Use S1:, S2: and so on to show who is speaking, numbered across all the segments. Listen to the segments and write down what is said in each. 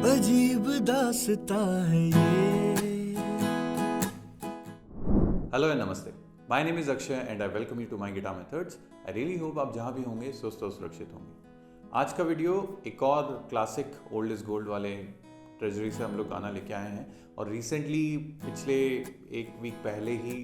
S1: अजीब दास्तां है ये।
S2: Hello and namaste, my name is Akshay and I welcome you to my guitar methods. I really hope आप जहाँ भी होंगे स्वस्थ और सुरक्षित होंगे। आज का वीडियो एक और क्लासिक ओल्ड इज गोल्ड वाले ट्रेजरी से हम लोग गाना लेके आए हैं। और रिसेंटली पिछले एक वीक पहले ही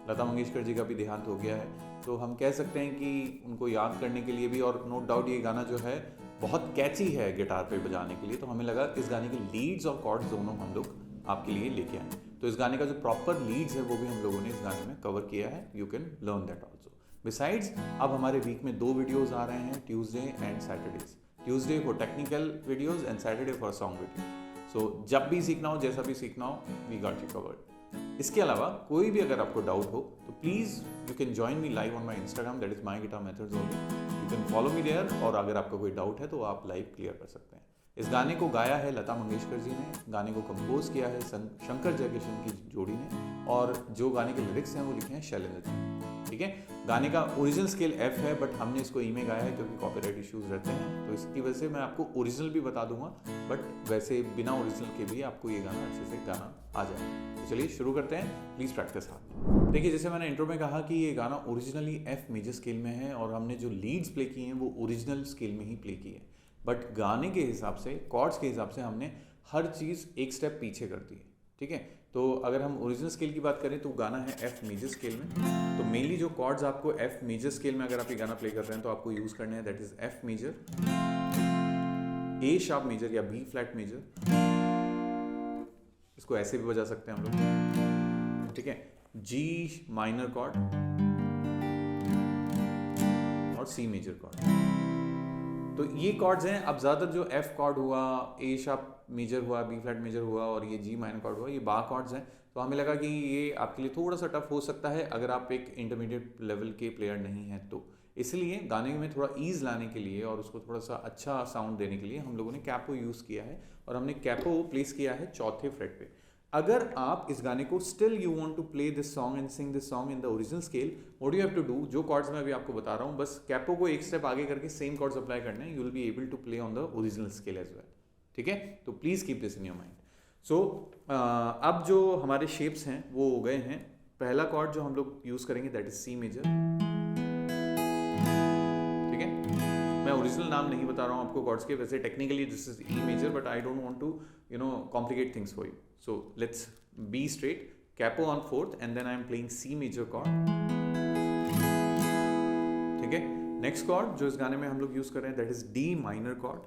S2: लता मंगेशकर जी का भी देहांत हो गया है, तो हम कह सकते हैं कि उनको याद करने के लिए भी, और नो डाउट ये गाना जो है बहुत कैची है गिटार पे बजाने के लिए, तो हमें लगा इस गाने के लीड्स और कॉर्ड्स दोनों हम लोग आपके लिए लेके आए। तो इस गाने का जो प्रॉपर लीड्स है वो भी हम लोगों ने इस गाने में कवर किया है। You can learn that also. Besides अब हमारे वीक में 2 वीडियोज़ आ रहे हैं, Tuesday and Saturdays. Tuesday for technical videos and Saturday for song video. So जब भी सीखना हो, जैसा भी सीखना हो, वी गॉट यू कवर्ड। इसके अलावा कोई भी अगर आपको डाउट हो तो please you can join me live on my Instagram, that is my guitar methods only. You can follow me there, और अगर आपका कोई डाउट है तो आप लाइव क्लियर कर सकते हैं। इस गाने को गाया है लता मंगेशकर जी ने, गाने को कंपोज किया है शंकर जयकिशन की जोड़ी ने, और जो गाने के लिरिक्स हैं वो लिखे हैं शैलेंद्र जी। ठीक है, गाने का ओरिजिनल स्केल F है, बट हमने इसको ई में गाया है क्योंकि कॉपीराइट इश्यूज रहते हैं, तो इसकी वजह से मैं आपको ओरिजिनल भी बता दूंगा, बट वैसे बिना ओरिजिनल के भी आपको ये गाना अच्छे से गाना आ जाए। तो चलिए शुरू करते हैं, प्लीज़ प्रैक्टिस हार्ड। देखिए, जैसे मैंने इंट्रो में कहा कि ये गाना ओरिजिनली F मेजर स्केल में है, और हमने जो लीड्स प्ले किए हैं वो ओरिजिनल स्केल में ही प्ले की है, बट गाने के हिसाब से, कॉर्ड्स के हिसाब से हमने हर चीज़ एक स्टेप पीछे कर दी है। ठीक है, तो अगर हम ओरिजिनल स्केल की बात करें तो गाना है F मेजर स्केल में। तो मेनली जो कॉर्ड्स आपको F मेजर स्केल में अगर आप ये गाना प्ले कर रहे हैं तो आपको यूज़ करने हैं, that is F major, A sharp major या B फ्लैट मेजर, इसको ऐसे भी बजा सकते हैं हम लोग। ठीक है, G माइनर कॉर्ड और C मेजर कॉर्ड। तो ये कॉर्ड्स हैं। अब ज़्यादातर जो F कॉर्ड हुआ, A शार्प मेजर हुआ, B फ्लैट मेजर हुआ और ये G माइनर कॉर्ड हुआ, ये बार कॉर्ड्स हैं। तो हमें लगा कि ये आपके लिए थोड़ा सा टफ हो सकता है अगर आप एक इंटरमीडिएट लेवल के प्लेयर नहीं हैं तो। इसलिए गाने में थोड़ा ईज लाने के लिए और उसको थोड़ा सा अच्छा साउंड देने के लिए हम लोगों ने कैपो यूज़ किया है, और हमने कैपो प्लेस किया है चौथे फ्रेट पे। अगर आप इस गाने को still you want to play this song and sing this song in the original scale, what you have to do, जो कॉर्ड्स मैं अभी आपको बता रहा हूँ, बस कैपो को एक स्टेप आगे करके सेम कॉर्ड्स अप्लाई करने हैं, you will be able to play on the original scale as well. ठीक है, तो please keep this in your mind. So अब जो हमारे शेप्स हैं वो हो गए हैं। पहला कॉर्ड जो हम लोग यूज़ करेंगे दैट इज सी मेजर। ठीक है, मैं ओरिजिनल नाम नहीं बता रहा हूँ आपको कॉर्ड्स के, वैसे technically this is E major, but I don't want to complicate things for you. So let's be straight, capo on fourth and then I am playing C major chord. ठीक है, नेक्स्ट कॉर्ड जो इस गाने में हम लोग use कर रहे हैं that is D minor cord.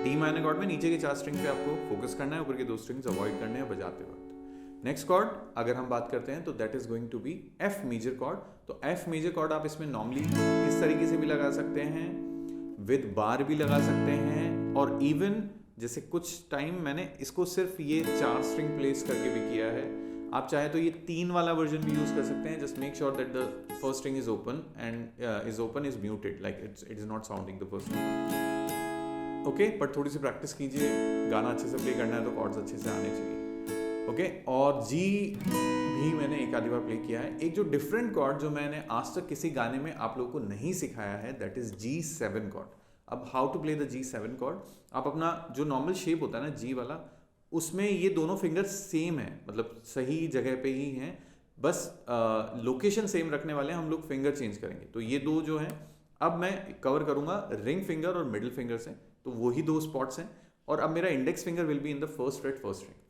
S2: D minor cord में नीचे के 4 स्ट्रिंग पे आपको फोकस करना है, ऊपर के 2 स्ट्रिंग्स अवॉइड करने हैं बजाते वक्त। नेक्स्ट कॉर्ड अगर हम बात करते हैं तो that is going to be F major chord. तो एफ मेजर कॉर्ड आप इसमें नॉर्मली इस तरीके से भी लगा सकते हैं, विद बार भी लगा सकते हैं, और इवन जैसे कुछ टाइम मैंने इसको सिर्फ ये 4 स्ट्रिंग प्लेस करके भी किया है। आप चाहे तो ये 3 वाला वर्जन भी यूज कर सकते हैं। Just make sure that the first string is open and is muted, like it is not sounding the first string. Okay, पर थोड़ी सी प्रैक्टिस कीजिए, गाना अच्छे से प्ले करना है तो कॉर्ड्स अच्छे से आने चाहिए। ओके, और जी भी मैंने एक आधी बार प्ले किया है। एक जो डिफरेंट कॉर्ड जो मैंने आज तक किसी गाने में आप लोगों को नहीं सिखाया है दैट इज G7 कॉर्ड। अब how to play the G7 chord, आप अपना जो नॉर्मल शेप होता है ना G वाला, उसमें ये दोनों फिंगर्स सेम है, मतलब सही जगह पे ही हैं, बस लोकेशन सेम रखने वाले हैं, हम लोग फिंगर चेंज करेंगे। तो ये 2 जो हैं, अब मैं कवर करूंगा रिंग फिंगर और मिडिल फिंगर से, तो वही 2 स्पॉट्स हैं, और अब मेरा index finger will be in the first freight first string.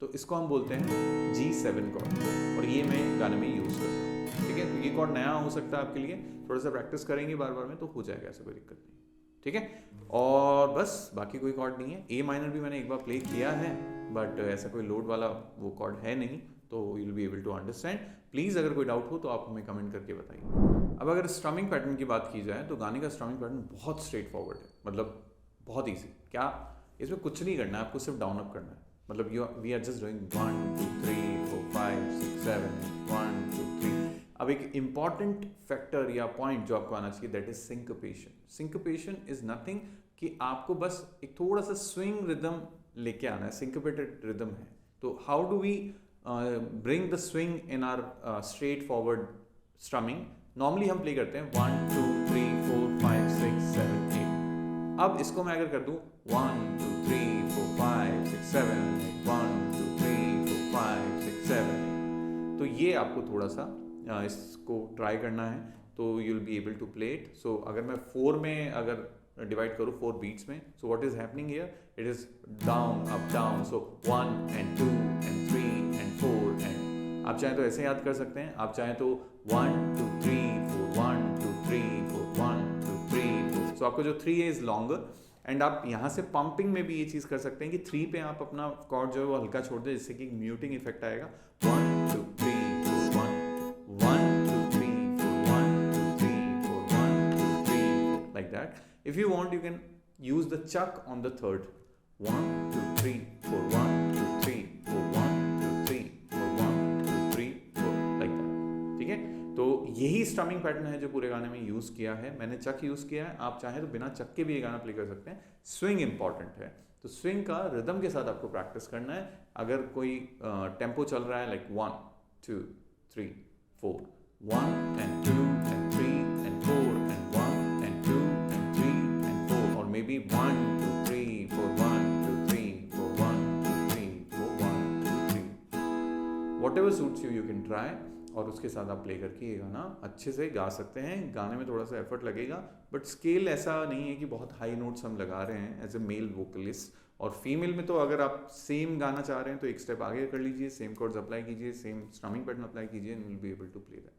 S2: तो इसको हम बोलते हैं G7 कॉर्ड, और ये मैं गाने में यूज करता हूँ। ठीक है, तो ये कॉर्ड नया हो सकता है आपके लिए, थोड़ा सा प्रैक्टिस करेंगे बार बार में तो हो जाएगा, ऐसा कोई दिक्कत नहीं। ठीक है, और बस बाकी कोई कॉर्ड नहीं है। ए माइनर भी मैंने एक बार प्ले किया है, बट ऐसा कोई लोड वाला वो कॉर्ड है नहीं, तो you will be able to understand. Please अगर कोई डाउट हो तो आप हमें कमेंट करके बताइए। अब अगर स्ट्रमिंग पैटर्न की बात की जाए तो गाने का स्ट्रमिंग पैटर्न बहुत स्ट्रेट फॉरवर्ड है, मतलब बहुत ईजी। क्या इसमें कुछ नहीं करना है, आपको सिर्फ डाउन अप करना है। मतलब वी आर जस्ट डूइंग 1 2 3 4 5 6 7 1 2 3। अब एक इंपॉर्टेंट फैक्टर या पॉइंट जो आपको आना चाहिए that is syncopation. Syncopation is nothing कि आपको बस एक थोड़ा सा स्विंग रिदम लेके आना है, सिंकोपेटेड रिदम है। तो how do we bring the swing in our straightforward strumming? Normally हम प्ले करते हैं 1 2 3 4 5 6 7 8। अब इसको मैं अगर कर दूं 1 2 3 4 5 6 7 8 1 2 3 4 5 6 7 8, तो ये आपको थोड़ा सा इसको ट्राई करना है, तो you will be able to play it. So अगर मैं 4 में अगर डिवाइड करूँ 4 बीट्स में, so what is happening here, it is down up down, so 1 and 2 and 3 and 4 and आप चाहें तो ऐसे याद कर सकते हैं, आप चाहें तो 1 2 3 4 1 2 3 4 1 2 3 4. सो आपको जो 3 है इज लॉन्गर, एंड आप यहाँ से पंपिंग में भी ये चीज़ कर सकते हैं कि 3 पे आप अपना कॉर्ड जो है वो हल्का छोड़ दें, जिससे कि म्यूटिंग इफेक्ट आएगा. 1 2 3 4 1 1 2 3 4 1 2 3 4 1 2 3 4 like that. If you want, you can use the chuck on the third. 1 2 3 4 1 2 3 4 1 2 3 4 1 2 3 4 like that. ठीक है, तो यही स्ट्रमिंग पैटर्न है जो पूरे गाने में यूज किया है. मैंने चक यूज किया है, आप चाहें तो बिना चक के भी ये गाना प्ले कर सकते हैं. स्विंग इंपॉर्टेंट है, तो स्विंग का रिदम के साथ आपको प्रैक्टिस करना है. अगर कोई टेम्पो चल रहा है like 1 2 3 4 1 and 2 and 3 and 4 and 1 and 2 and 3 and 4, or maybe 1 2 3 4 1 2 3 4 1 2 3 4 1 2 3, whatever suits you, you can try. और उसके साथ आप प्ले करके ये गाना अच्छे से गा सकते हैं. गाने में थोड़ा सा एफर्ट लगेगा, बट स्केल ऐसा नहीं है कि बहुत हाई नोट्स हम लगा रहे हैं एज ए मेल वोकलिस्ट. और फीमेल में तो अगर आप सेम गाना चाह रहे हैं तो एक स्टेप आगे कर लीजिए, सेम कॉर्ड्स अप्लाई कीजिए, सेम स्ट्रमिंग पैटर्न अप्लाई कीजिए, and you will be able to play that.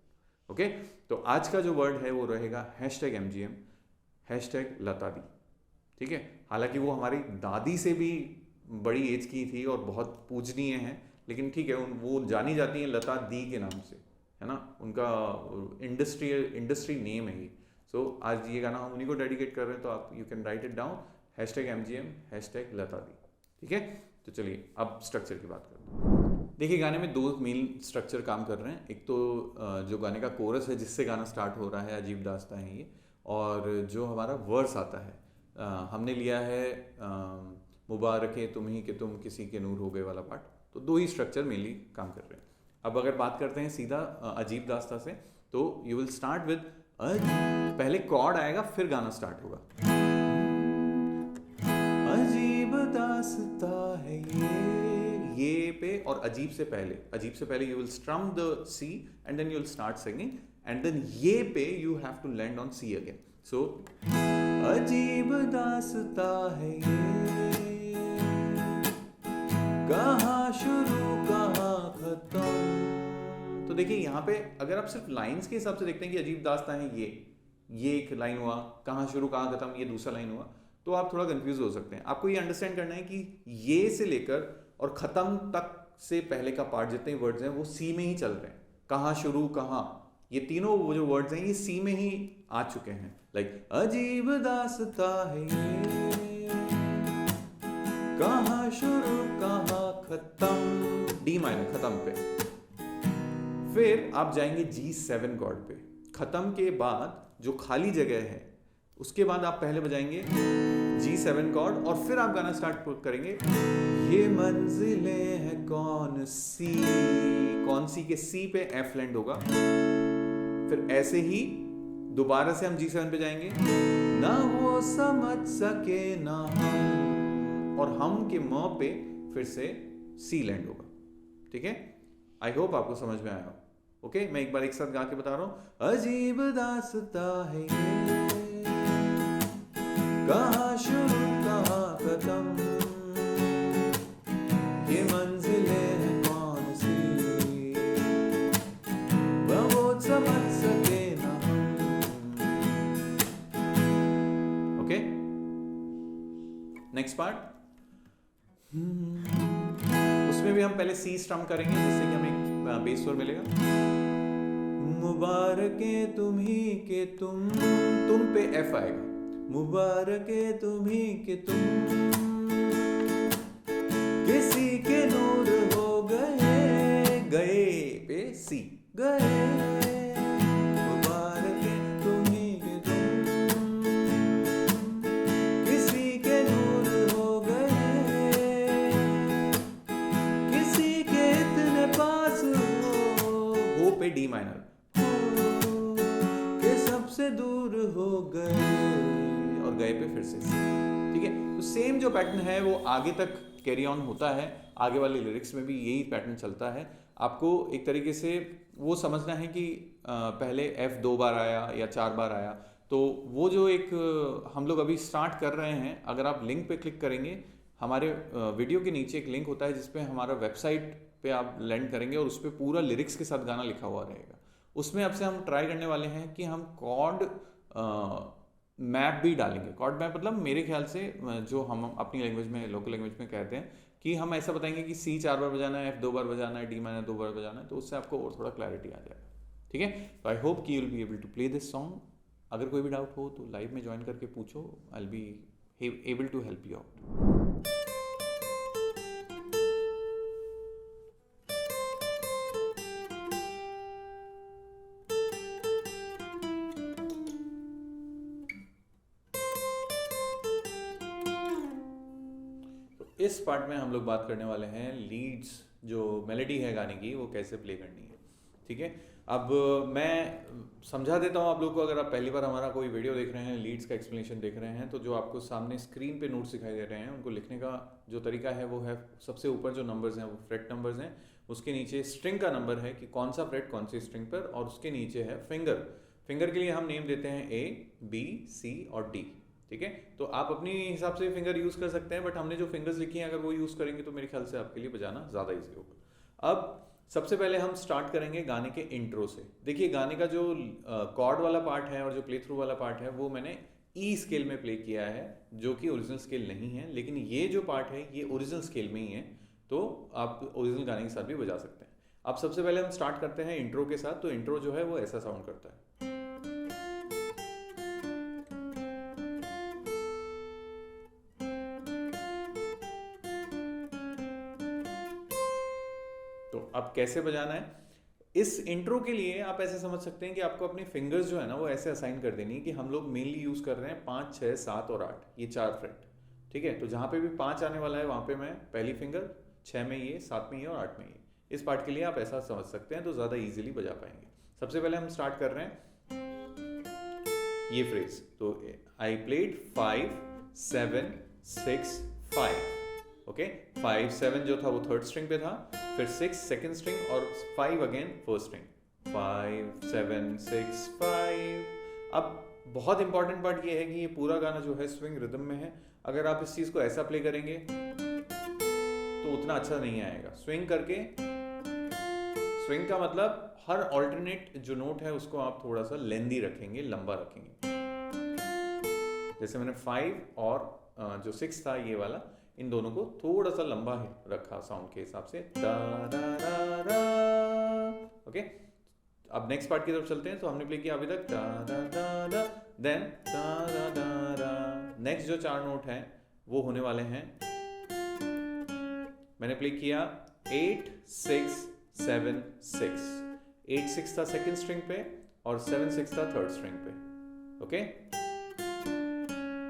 S2: Okay, तो आज का जो वर्ड है वो रहेगा #MGM #लता दी. ठीक है, हालांकि वो हमारी दादी से भी बड़ी एज की थी और बहुत पूजनीय है, लेकिन ठीक है, वो जानी जाती हैं लता दी के नाम से, है ना, उनका इंडस्ट्री नेम है ये. सो आज ये गाना हम उन्हीं को डेडिकेट कर रहे हैं, तो आप you can write it down #MGM #लता दी. ठीक है, तो चलिए अब स्ट्रक्चर की बात करते हैं. देखिए, गाने में 2 मेन स्ट्रक्चर काम कर रहे हैं. एक तो जो गाने का कोरस है जिससे गाना स्टार्ट हो रहा है, अजीब दास्तां है ये, और जो हमारा वर्स आता है हमने लिया है मुबारके तुम ही के तुम किसी के नूर हो गए वाला पार्ट. तो 2 ही स्ट्रक्चर मेनली काम कर रहे हैं. अब अगर बात करते हैं सीधा अजीब दास्तां से, तो यू विल स्टार्ट विद पहले कॉर्ड आएगा फिर गाना स्टार्ट होगा. अजीब दास्तां है ये पे, और अजीब से पहले you will strum the C and then you will start singing, and then ये पे you have to land on C again. So अजीब दास्तां है ये, कहाँ शुरू कहाँ खत्म. तो देखिए यहाँ पे अगर आप सिर्फ लाइंस के हिसाब से देखते हैं कि अजीब दास्तां है ये एक लाइन हुआ, कहाँ शुरू कहाँ खत्म ये दूसरा लाइन हुआ, तो आप थोड़ा कंफ्यूज हो सकते हैं. आपको ये अंडरस्टैंड करना है कि ये से लेकर और खत्म तक से पहले का पार्ट जितने वर्ड्स हैं वो सी में ही चल रहे हैं. कहाँ शुरू कहाँ, ये तीनों वो जो वर्ड्स हैं ये सी में ही आ चुके हैं. लाइक अजीब दास्तां है ये, कहाँ शुरू कहाँ खत्म, डी माइनर खत्म पे. फिर आप जाएंगे G7 कॉर्ड पे. खत्म के बाद जो खाली जगह है उसके बाद आप पहले बजाएंगे G7 कॉर्ड, और फिर आप गाना स्टार्ट करेंगे. ये मंजिलें हैं कौन सी के सी पे F लैंड होगा. फिर ऐसे ही दोबारा से हम G7 पे जाएंगे, ना वो समझ सके ना हम, और हम के म पे फिर से सी लैंड होगा. ठीक है, आई होप आपको समझ में आया. ओके, मैं एक बार एक साथ गा के बता रहा हूं. अजीब दास्तां है ये, कहाँ शुरू कहाँ खत्म, ये मंजिलें हैं कौन सी, वो समझ सके ना हम. Okay, next part. उसमें भी हम पहले सी स्ट्रम करेंगे जिससे कि हमें बेस स्वर मिलेगा. मुबारके तुम ही के तुम पे F आएगा. मुबारके तुम ही के तुम किसी के नूर हो गए, गए पे सी गए. मुबारके तुम ही के तुम किसी के नूर हो गए, किसी के इतने पास हो पे डी माइनर, के सबसे दूर हो गए, और गए पे फिर से सी. सेम जो पैटर्न है वो आगे तक कैरी ऑन होता है, आगे वाले लिरिक्स में भी यही पैटर्न चलता है। आपको एक तरीके से वो समझना है कि पहले F 2 बार आया या 4 बार आया, तो वो जो एक हम लोग अभी स्टार्ट कर रहे हैं, अगर आप लिंक पे क्लिक करेंगे, हमारे वीडियो के नीचे एक लिंक होता है जिसपे हमारा वेबसाइट पे आप लैंड करेंगे और उस पर पूरा लिरिक्स के साथ गाना लिखा हुआ रहेगा। उसमें अब से हम ट्राई करने वाले हैं कि हम कॉर्ड मैप भी डालेंगे। कॉर्ड मैप मतलब मेरे ख्याल से जो हम अपनी लैंग्वेज में, लोकल लैंग्वेज में कहते हैं कि हम ऐसा बताएंगे कि C 4 बार बजाना है, F 2 बार बजाना है, D माइनर 2 बार बजाना है, तो उससे आपको और थोड़ा क्लैरिटी आ जाएगा। ठीक है, तो आई होप कि you will be able to play this song. अगर कोई भी डाउट हो तो लाइव में ज्वाइन करके पूछो, I will be able to help you out. इस पार्ट में हम लोग बात करने वाले हैं लीड्स, जो मेलोडी है गाने की वो कैसे प्ले करनी है। ठीक है, अब मैं समझा देता हूँ आप लोग को। अगर आप पहली बार हमारा कोई वीडियो देख रहे हैं, लीड्स का एक्सप्लेनेशन देख रहे हैं, तो जो आपको सामने स्क्रीन पे नोट्स दिखाई दे रहे हैं, उनको लिखने का जो तरीका है वो है, सबसे ऊपर जो नंबर्स हैं वो फ्रेट नंबर्स हैं, उसके नीचे स्ट्रिंग का नंबर है कि कौन सा फ्रेट कौन सी स्ट्रिंग पर, और उसके नीचे है फिंगर। फिंगर के लिए हम नेम देते हैं A, B, C और D। ठीक है, तो आप अपनी हिसाब से फिंगर यूज कर सकते हैं, बट हमने जो फिंगर्स लिखी हैं अगर वो यूज करेंगे तो मेरे ख्याल से आपके लिए बजाना ज़्यादा ईजी होगा। अब सबसे पहले हम स्टार्ट करेंगे गाने के इंट्रो से। देखिए, गाने का जो कॉर्ड वाला पार्ट है और जो प्ले थ्रू वाला पार्ट है वो मैंने E स्केल में प्ले किया है, जो कि ओरिजिनल स्केल नहीं है, लेकिन ये जो पार्ट है ये ओरिजिनल स्केल में ही है, तो आप ओरिजिनल गाने के साथ भी बजा सकते हैं। अब सबसे पहले हम स्टार्ट करते हैं इंट्रो के साथ। तो इंट्रो जो है वो ऐसा साउंड करता है। तो अब कैसे बजाना है, इस इंट्रो के लिए आप ऐसे समझ सकते हैं कि आपको अपनी फिंगर्स जो है ना वो ऐसे असाइन कर देनी है कि हम लोग मेनली यूज कर रहे हैं 5, 6, 7 और 8, ये 4 फ्रेट। ठीक है, तो जहां पे भी 5 आने वाला है वहां पे मैं पहली फिंगर, 6 में ये, 7 में ये और 8 में ये। इस पार्ट के लिए आप ऐसा समझ सकते हैं, तो ज्यादा इजीली बजा पाएंगे। सबसे पहले हम स्टार्ट कर रहे हैं ये फ्रेज। तो आई प्लेड 5, 7, 6, 5। ओके, 5, 7 जो था वो थर्ड स्ट्रिंग पे था, फिर 6 सेकंड स्ट्रिंग और 5 अगेन फर्स्ट स्ट्रिंग। 5, 7, 6, 5। अब बहुत इंपॉर्टेंट पार्ट ये है कि ये पूरा गाना जो है स्विंग रिदम में है। अगर आप इस चीज को ऐसा प्ले करेंगे तो उतना अच्छा नहीं आएगा। स्विंग करके, स्विंग का मतलब हर ऑल्टरनेट जो नोट है उसको आप थोड़ा सा लेंदी रखेंगे, लंबा रखेंगे। जैसे मैंने 5 और जो 6 था ये वाला, इन दोनों को थोड़ा सा लंबा रखा साउंड के हिसाब से। ओके, अब नेक्स्ट पार्ट की तरफ चलते हैं। तो हमने प्ले किया अभी तक देन नेक्स्ट जो 4 नोट हैं वो होने वाले हैं, मैंने प्ले किया 8, 6, 7, 6। 8, 6 था सेकंड स्ट्रिंग पे और 7, 6 था थर्ड स्ट्रिंग पे। ओके,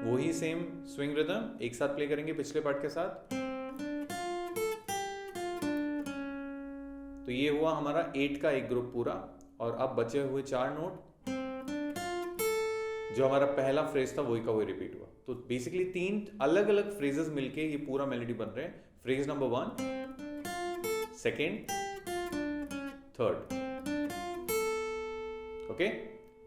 S2: वही सेम स्विंग रिदम एक साथ प्ले करेंगे पिछले पार्ट के साथ। तो ये हुआ हमारा 8 का एक ग्रुप पूरा, और अब बचे हुए 4 नोट, जो हमारा पहला फ्रेज था वही का वही रिपीट हुआ। तो बेसिकली 3 अलग अलग फ्रेजेस मिलके ये पूरा मेलोडी बन रहे हैं। Phrase number 1, second, third. Okay,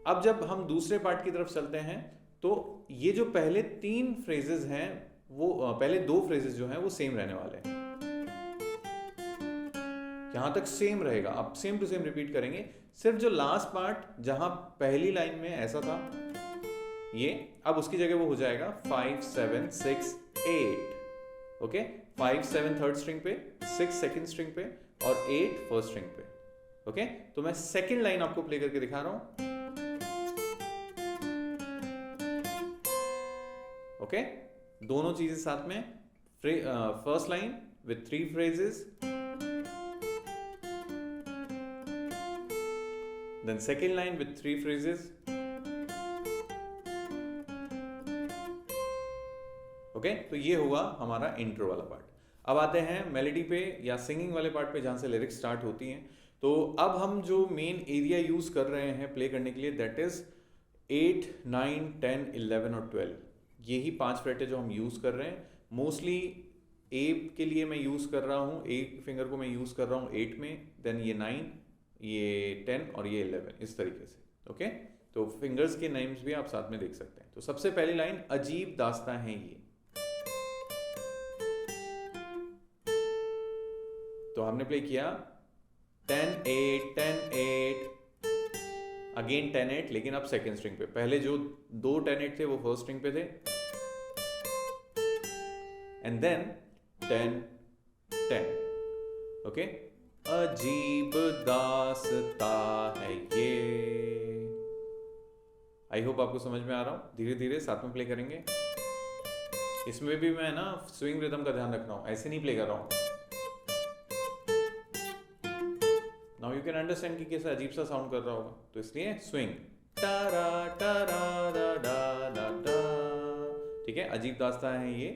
S2: अब जब हम दूसरे पार्ट की तरफ चलते हैं तो ये जो पहले 3 फ्रेजेस हैं वो पहले 2 फ्रेजेस जो हैं वो सेम रहने वाले हैं। यहां तक सेम रहेगा, आप सेम टू सेम रिपीट करेंगे। सिर्फ जो लास्ट पार्ट जहां पहली लाइन में ऐसा था ये, अब उसकी जगह वो हो जाएगा 5, 7, 6, 8। ओके, 5, 7 थर्ड स्ट्रिंग पे, 6 सेकंड स्ट्रिंग पे और 8 फर्स्ट स्ट्रिंग पे। ओके, तो मैं सेकंड लाइन आपको प्ले करके दिखा रहा हूं। ओके, दोनों चीजें साथ में। First line with 3 phrases, then second line with 3 phrases. Okay, तो ये हुआ हमारा इंट्रो वाला पार्ट। अब आते हैं मेलोडी पे या सिंगिंग वाले पार्ट पे, जहां से लिरिक्स स्टार्ट होती हैं। तो अब हम जो मेन एरिया यूज कर रहे हैं प्ले करने के लिए, दैट इज 8, 9, 10, 11 और 12। यही 5 फ्रेट है जो हम यूज़ कर रहे हैं। मोस्टली ए के लिए मैं यूज़ कर रहा हूँ, एक फिंगर को मैं यूज़ कर रहा हूँ 8 में, देन ये 9, ये 10 और ये 11, इस तरीके से। ओके, तो फिंगर्स के नेम्स भी आप साथ में देख सकते हैं। तो सबसे पहली लाइन, अजीब दास्तां है ये। तो हमने प्ले किया 10-8 10-8, अगेन 10-8, लेकिन अब सेकेंड स्ट्रिंग पे। पहले जो 2 10-8 थे वो फर्स्ट स्ट्रिंग पे थे, एंड देन 10-10। ओके, अजीब दास्ता है ये। आई होप आपको समझ में आ रहा हूं। धीरे धीरे साथ में प्ले करेंगे। इसमें भी मैं ना स्विंग रिदम का ध्यान रख रहा हूं, ऐसे नहीं प्ले कर रहा हूं। नाउ यू कैन अंडरस्टैंड कि कैसे अजीब सा साउंड कर रहा होगा, तो इसलिए स्विंग टारा टारा रा डा डा डा। ठीक है, अजीब दास्तां है ये।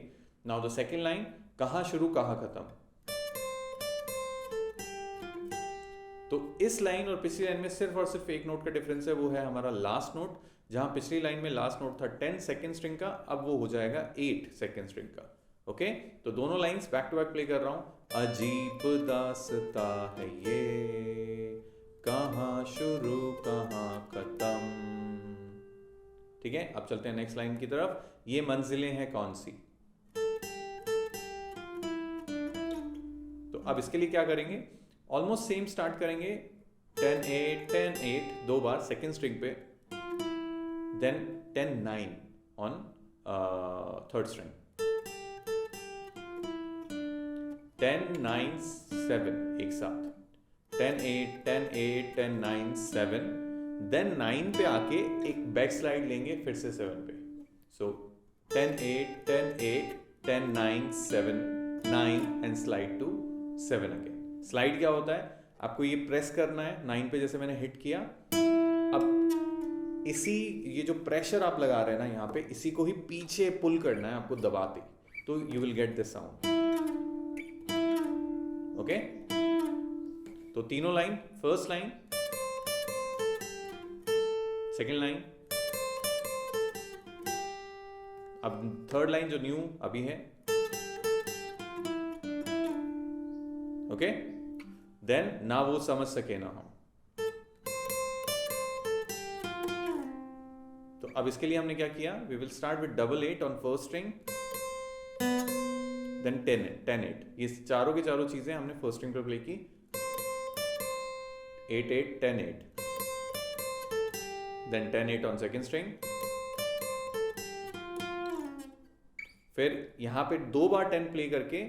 S2: नाउ द सेकेंड लाइन, कहाँ शुरू कहाँ खत्म। तो इस लाइन और पिछली लाइन में सिर्फ और सिर्फ एक नोट का डिफरेंस है, वो है हमारा लास्ट नोट। जहां पिछली लाइन में लास्ट नोट था 10 सेकेंड स्ट्रिंग का, अब वो हो जाएगा 8 सेकेंड स्ट्रिंग का। ओके, तो दोनों lines back to back play कर रहा हूं। अजीब दास्ता है ये, कहां शुरू कहां खत्म। ठीक है, अब चलते हैं नेक्स्ट लाइन की तरफ। ये मंजिलें हैं कौन सी। तो अब इसके लिए क्या करेंगे, ऑलमोस्ट सेम स्टार्ट करेंगे। 10-8 10-8 दो बार सेकेंड स्ट्रिंग पे, देन 10-9 ऑन थर्ड स्ट्रिंग, 10-9-7 एक साथ, 10-8 10-8 10-9 7, देन 9 पे आके एक बैक स्लाइड लेंगे फिर से 7 पे। So 10-8 10-8 10-9 7 9 and slide to 7 again. Slide क्या होता है, आपको ये प्रेस करना है 9 पे, जैसे मैंने हिट किया। अब इसी ये जो प्रेशर आप लगा रहे हैं ना यहाँ पे, इसी को ही पीछे पुल करना है आपको दबाते, तो you will get this sound. Okay, तो तीनों line, first line, second line, अब थर्ड लाइन जो न्यू अभी है। ओके, देन ना वो समझ सके ना हम। तो अब इसके लिए हमने क्या किया, we will start with 8-8 on first string, then 10-8। ये चारों की चारों चीजें हमने फर्स्ट स्ट्रिंग पर प्ले की। 8-8 10-8, देन 10-8 ऑन सेकेंड स्ट्रिंग। फिर यहां पे 2 बार 10 प्ले करके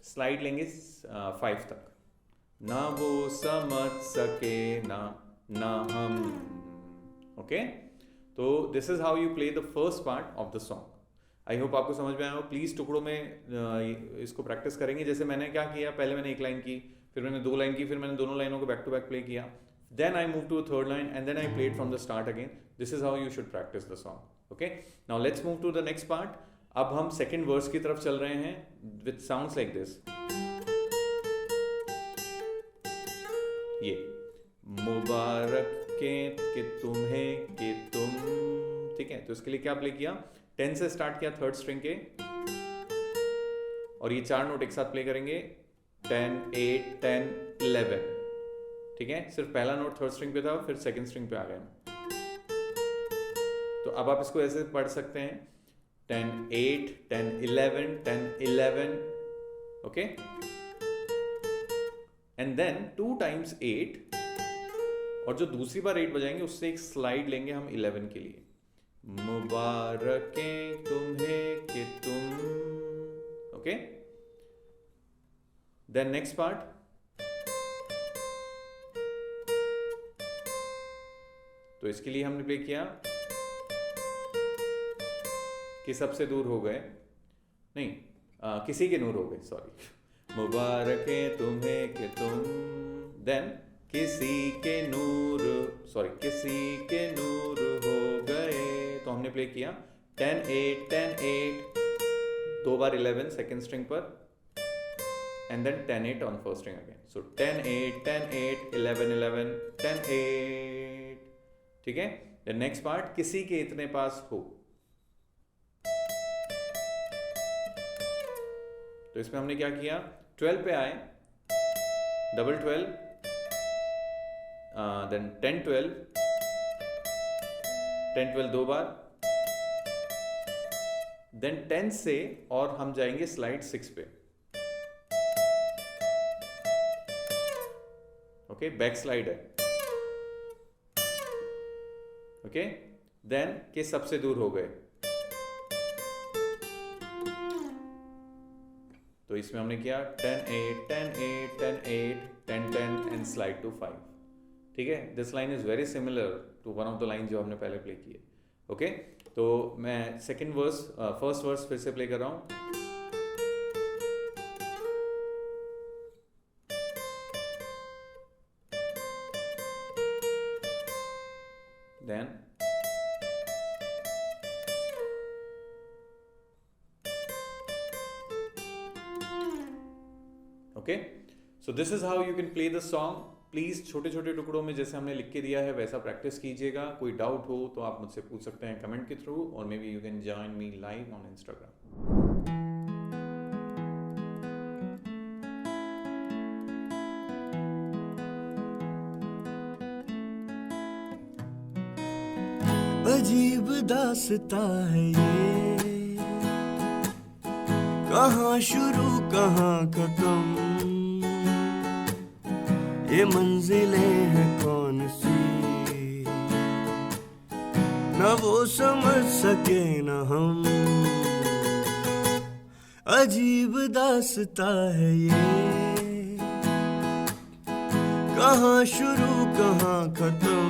S2: स्लाइड लेंगे 5 तक। ना वो समझ सके ना हम। ओके, तो this is how you play the first part of the song. I hope आपको समझ में आया हो। प्लीज टुकड़ों में इसको प्रैक्टिस करेंगे। जैसे मैंने क्या किया, पहले मैंने एक लाइन की, फिर मैंने 2 लाइन की, फिर मैंने दोनों लाइनों को बैक टू बैक प्ले किया, then I move to third line and then I played from the start again. This is how you should practise the song. Okay, now let's move to the next part. अब हम second verse की तरफ चल रहे हैं with sounds like this. ये मुबारक के तुम्हें के तुम। ठीक है, तो इसके लिए क्या प्ले किया, 10 से स्टार्ट किया थर्ड स्ट्रिंग के, और ये 4 नोट एक साथ प्ले करेंगे, 10-8 10-11। ठीक है, सिर्फ पहला नोट थर्ड स्ट्रिंग पे था, फिर सेकंड स्ट्रिंग पे आ गए। तो अब आप इसको ऐसे पढ़ सकते हैं, 10-8 10-11 10-11। ओके, एंड देन 2 times 8, और जो दूसरी बार 8 बजाएंगे उससे एक स्लाइड लेंगे हम 11 के लिए। मुबारकें तुम्हें कि तुम। ओके, देन नेक्स्ट पार्ट, तो इसके लिए हमने प्ले किया कि सबसे दूर हो गए, नहीं किसी के नूर हो गए, सॉरी। मुबारकें तुम्हें कि तुम, देन किसी के नूर, सॉरी किसी के नूर हो गए। तो हमने प्ले किया 10-8 10-8, 2 बार 11 सेकेंड स्ट्रिंग पर, and then 10-8 on first string again. So 10-8 10-8 11-11 10-8। ठीक है, द नेक्स्ट पार्ट, किसी के इतने पास हो। तो इसमें हमने क्या किया, 12 पे आए, डबल 12, देन 10 12, 10 12 दो बार, देन 10 से और हम जाएंगे स्लाइड 6 पे, ओके, बैक स्लाइड है, ओके, देन के सबसे दूर हो गए, तो इसमें हमने किया 10 8 10 8 10 8 10 10 एंड स्लाइड टू 5, ठीक है। This line is very similar to one of the line जो हमने पहले प्ले किए, ओके। तो मैं सेकंड वर्स, फर्स्ट वर्स फिर से प्ले कर रहा हूं, then okay. So this is how you can play the song. Please छोटे छोटे टुकड़ों में जैसे हमने लिख के दिया है वैसा प्रैक्टिस कीजिएगा। कोई डाउट हो तो आप मुझसे पूछ सकते हैं कमेंट के थ्रू, और may be you can join me live on Instagram.
S1: अजीब दास्तां है ये, कहाँ शुरू कहाँ खत्म, ये मंजिलें हैं कौन सी, न वो समझ सके न हम। अजीब दास्तां है ये, कहाँ शुरू कहाँ खत्म,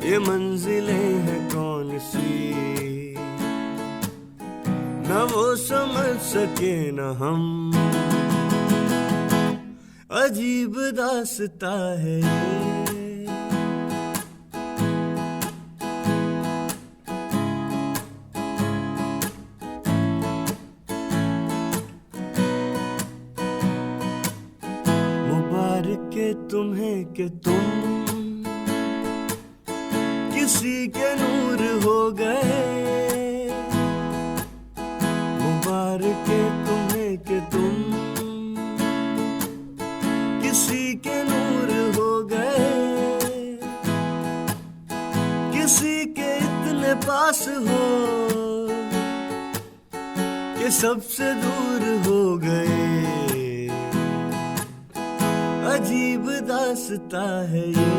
S1: ये मंजिलें हैं कौन सी, न वो समझ सके न हम। अजीब दास्तां है ये। मुबारक के तुम्हें कि तुम किसी के नूर हो गए, मुबारक के तुम्हें कि तुम किसी के नूर हो गए, किसी के इतने पास हो कि सबसे दूर हो गए। अजीब दास्तां है ये,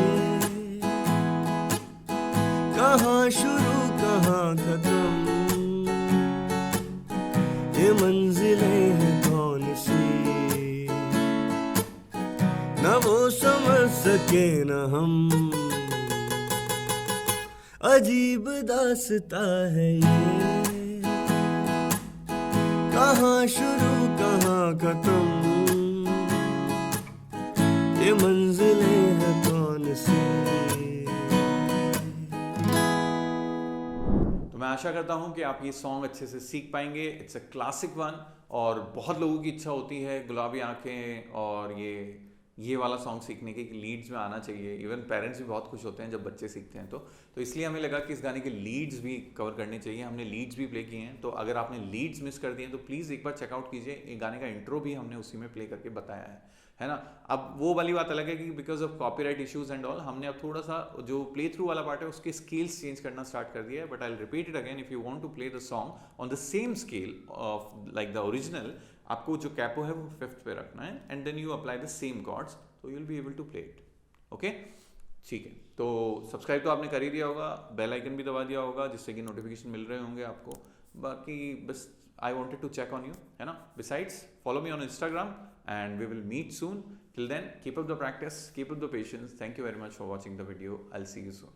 S1: कहाँ शुरू कहाँ खत्म, ये मंजिलें हैं कौन सी, न वो समझ सके न हम। अजीब दास्तां है ये, कहाँ शुरू कहाँ खत्म, ये मंजिलें हैं कौन सी।
S2: तो मैं आशा करता हूं कि आप ये सॉन्ग अच्छे से सीख पाएंगे। इट्स अ क्लासिक वन, और बहुत लोगों की इच्छा होती है गुलाबी आंखें और ये वाला सॉन्ग सीखने के लीड्स में आना चाहिए। इवन पेरेंट्स भी बहुत खुश होते हैं जब बच्चे सीखते हैं। तो इसलिए हमें लगा कि इस गाने के लीड्स भी कवर करने चाहिए। हमने लीड्स भी प्ले किए हैं, तो अगर आपने लीड्स मिस कर दिए हैं तो प्लीज़ एक बार चेकआउट कीजिए। ये गाने का इंट्रो भी हमने उसी में प्ले करके बताया है ना। अब वो वाली बात अलग है कि because of copyright issues and all हमने अब थोड़ा सा जो प्ले थ्रू वाला पार्ट है उसके स्केल्स चेंज करना स्टार्ट कर दिया है। But I will repeat it again, if you want to play the song on the same scale of like the original, आपको जो कैपो है वो 5th पे रखना है, and then you apply the same chords, तो you will be able to play it. Okay, ठीक है। तो सब्सक्राइब तो आपने कर ही दिया होगा, बेल आइकन भी दबा दिया होगा जिससे कि नोटिफिकेशन मिल रहे होंगे आपको। बाकी बस I wanted to check on you, है ना। Besides follow me on Instagram and we will meet soon. Till then, keep up the practice, keep up the patience. Thank you very much for watching the video. I'll see you soon.